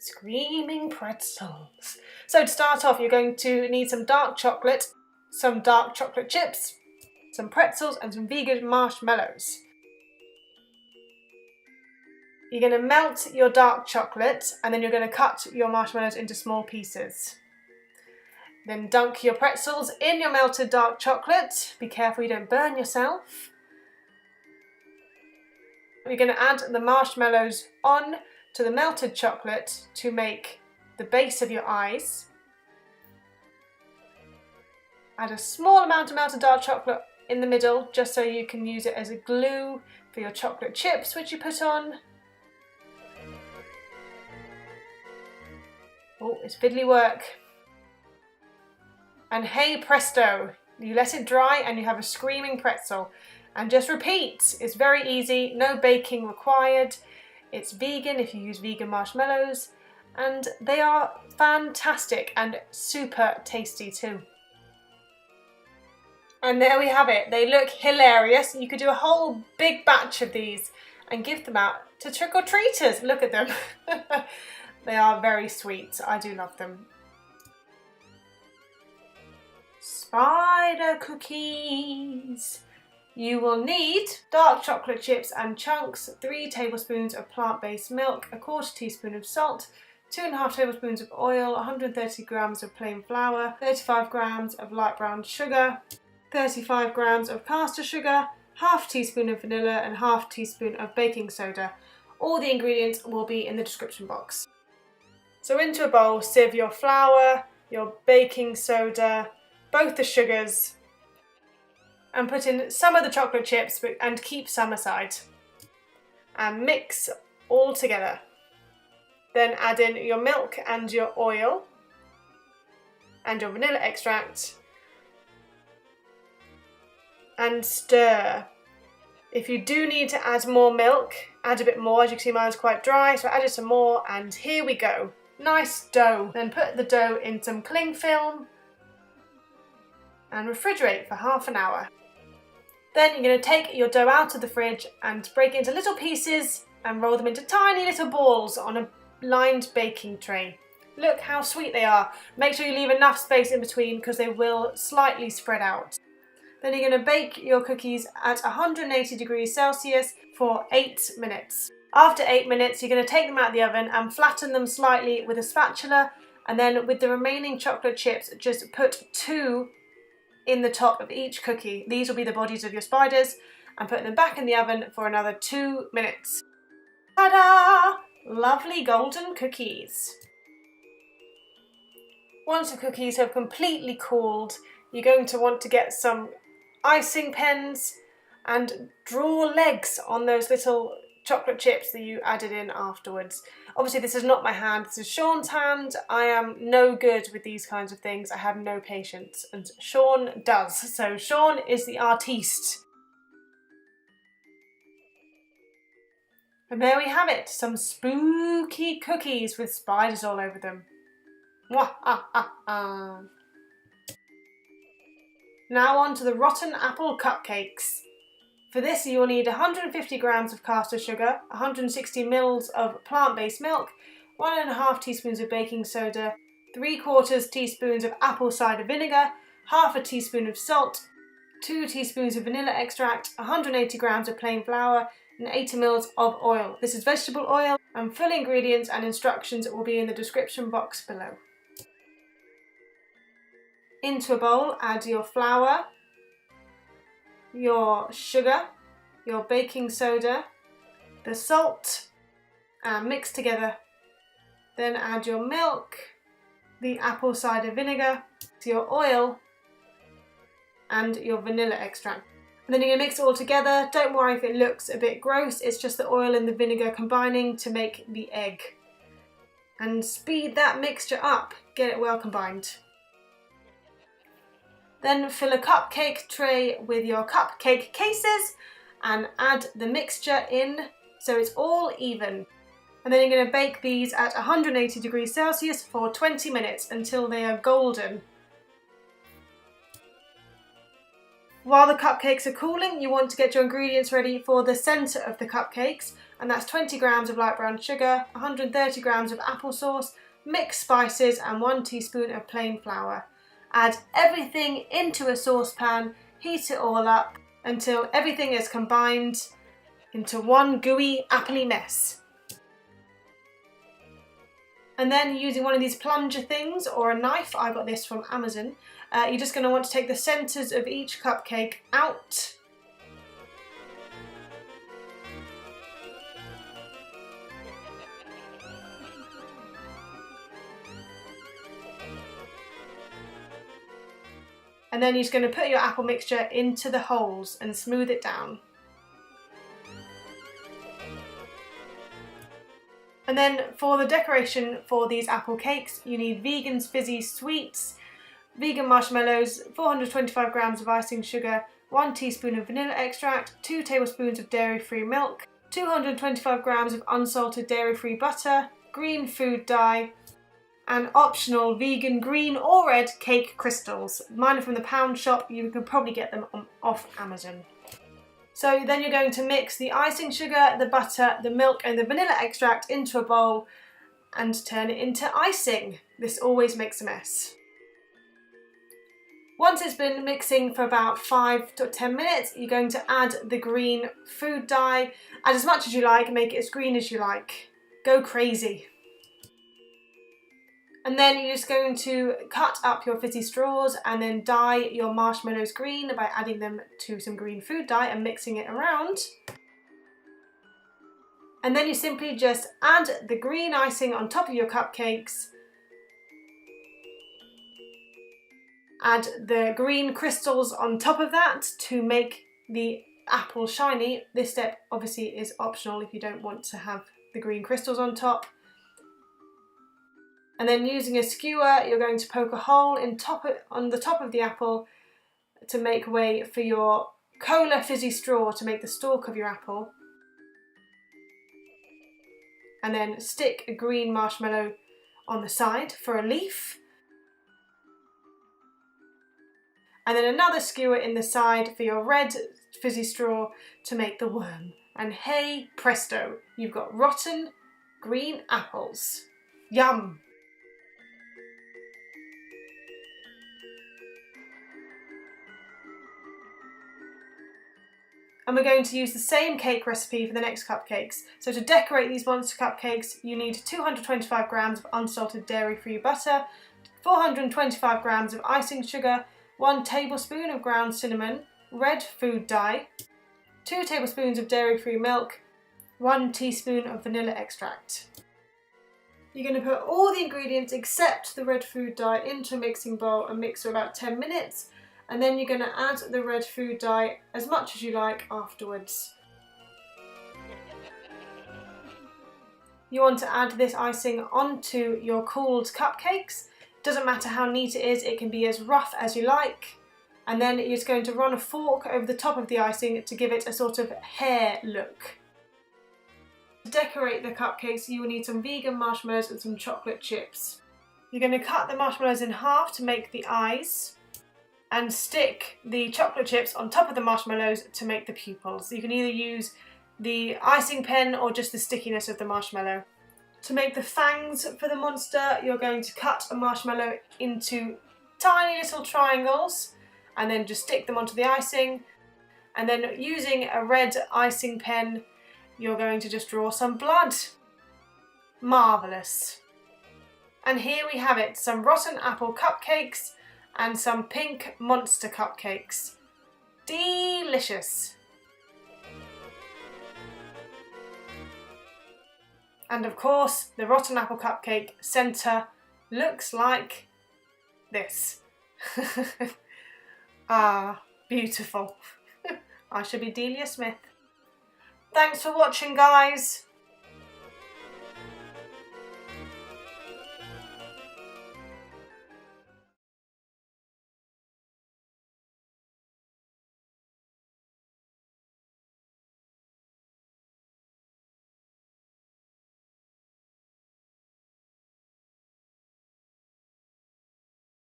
Screaming pretzels. So to start off, you're going to need some dark chocolate chips, some pretzels and some vegan marshmallows. You're going to melt your dark chocolate and then you're going to cut your marshmallows into small pieces. Then dunk your pretzels in your melted dark chocolate. Be careful you don't burn yourself. You're going to add the marshmallows on to the melted chocolate to make the base of your eyes. Add a small amount of melted dark chocolate in the middle just so you can use it as a glue for your chocolate chips which you put on. Oh, it's fiddly work. And hey presto, you let it dry and you have a screaming pretzel. And just repeat, it's very easy, no baking required. It's vegan if you use vegan marshmallows, and they are fantastic and super tasty too. And there we have it. They look hilarious. You could do a whole big batch of these and give them out to trick-or-treaters. Look at them. They are very sweet. I do love them. Spider cookies. You will need dark chocolate chips and chunks, 3 tablespoons of plant-based milk, a 1/4 teaspoon of salt, 2.5 tablespoons of oil, 130 grams of plain flour, 35 grams of light brown sugar, 35 grams of caster sugar, 1/2 teaspoon of vanilla and 1/2 teaspoon of baking soda. All the ingredients will be in the description box. So into a bowl, sieve your flour, your baking soda, both the sugars, and put in some of the chocolate chips and keep some aside. And mix all together. Then add in your milk and your oil and your vanilla extract and stir. If you do need to add more milk, add a bit more. As you can see, mine's quite dry, so I added some more and here we go. Nice dough. Then put the dough in some cling film and refrigerate for half an hour. Then you're going to take your dough out of the fridge and break it into little pieces and roll them into tiny little balls on a lined baking tray. Look how sweet they are. Make sure you leave enough space in between because they will slightly spread out. Then you're going to bake your cookies at 180 degrees Celsius for 8 minutes. After 8 minutes, you're going to take them out of the oven and flatten them slightly with a spatula, and then with the remaining chocolate chips, just put 2 in the top of each cookie. These will be the bodies of your spiders, and put them back in the oven for another 2 minutes. Ta-da! Lovely golden cookies. Once the cookies have completely cooled, you're going to want to get some icing pens and draw legs on those little chocolate chips that you added in afterwards. Obviously this is not my hand, this is Sean's hand. I am no good with these kinds of things. I have no patience, and Sean does. So Sean is the artiste. And there we have it, some spooky cookies with spiders all over them. Now on to the rotten apple cupcakes. For this you will need 150 grams of caster sugar, 160 ml of plant-based milk, 1.5 teaspoons of baking soda, 3/4 teaspoons of apple cider vinegar, 1/2 teaspoon of salt, 2 teaspoons of vanilla extract, 180 grams of plain flour, and 80 ml of oil. This is vegetable oil, and full ingredients and instructions will be in the description box below. Into a bowl, add your flour, your sugar, your baking soda, the salt, and mix together. Then add your milk, the apple cider vinegar, your oil, and your vanilla extract. And then you're going to mix it all together. Don't worry if it looks a bit gross, it's just the oil and the vinegar combining to make the egg. And speed that mixture up, get it well combined. Then fill a cupcake tray with your cupcake cases and add the mixture in so it's all even. And then you're going to bake these at 180 degrees Celsius for 20 minutes until they are golden. While the cupcakes are cooling, you want to get your ingredients ready for the centre of the cupcakes, and that's 20 grams of light brown sugar, 130 grams of applesauce, mixed spices and 1 teaspoon of plain flour. Add everything into a saucepan, heat it all up until everything is combined into one gooey, appley mess. And then using one of these plunger things or a knife, I got this from Amazon, you're just going to want to take the centres of each cupcake out. And then you're just going to put your apple mixture into the holes and smooth it down. And then for the decoration for these apple cakes, you need Vegan's Fizzy Sweets, vegan marshmallows, 425 grams of icing sugar, 1 teaspoon of vanilla extract, 2 tablespoons of dairy-free milk, 225 grams of unsalted dairy-free butter, green food dye, and optional vegan green or red cake crystals. Mine are from the pound shop, you can probably get them off Amazon. So then you're going to mix the icing sugar, the butter, the milk and the vanilla extract into a bowl and turn it into icing. This always makes a mess. Once it's been mixing for about 5 to 10 minutes, you're going to add the green food dye. Add as much as you like, make it as green as you like. Go crazy. And then you're just going to cut up your fizzy straws and then dye your marshmallows green by adding them to some green food dye and mixing it around. And then you simply just add the green icing on top of your cupcakes. Add the green crystals on top of that to make the apple shiny. This step obviously is optional if you don't want to have the green crystals on top. And then using a skewer, you're going to poke a hole on the top of the apple to make way for your cola fizzy straw to make the stalk of your apple. And then stick a green marshmallow on the side for a leaf. And then another skewer in the side for your red fizzy straw to make the worm. And hey presto, you've got rotten green apples. Yum! And we're going to use the same cake recipe for the next cupcakes. So to decorate these monster cupcakes, you need 225 grams of unsalted dairy-free butter, 425 grams of icing sugar, 1 tablespoon of ground cinnamon, red food dye, 2 tablespoons of dairy-free milk, 1 teaspoon of vanilla extract. You're going to put all the ingredients except the red food dye into a mixing bowl and mix for about 10 minutes. And then you're going to add the red food dye as much as you like afterwards. You want to add this icing onto your cooled cupcakes. Doesn't matter how neat it is, it can be as rough as you like. And then you're just going to run a fork over the top of the icing to give it a sort of hair look. To decorate the cupcakes, you will need some vegan marshmallows and some chocolate chips. You're going to cut the marshmallows in half to make the eyes, and stick the chocolate chips on top of the marshmallows to make the pupils. You can either use the icing pen or just the stickiness of the marshmallow. To make the fangs for the monster, you're going to cut a marshmallow into tiny little triangles and then just stick them onto the icing. And then using a red icing pen, you're going to just draw some blood. Marvellous. And here we have it, some rotten apple cupcakes and some pink monster cupcakes. Delicious! And of course, the rotten apple cupcake centre looks like this. Ah, beautiful. I should be Delia Smith. Thanks for watching, guys.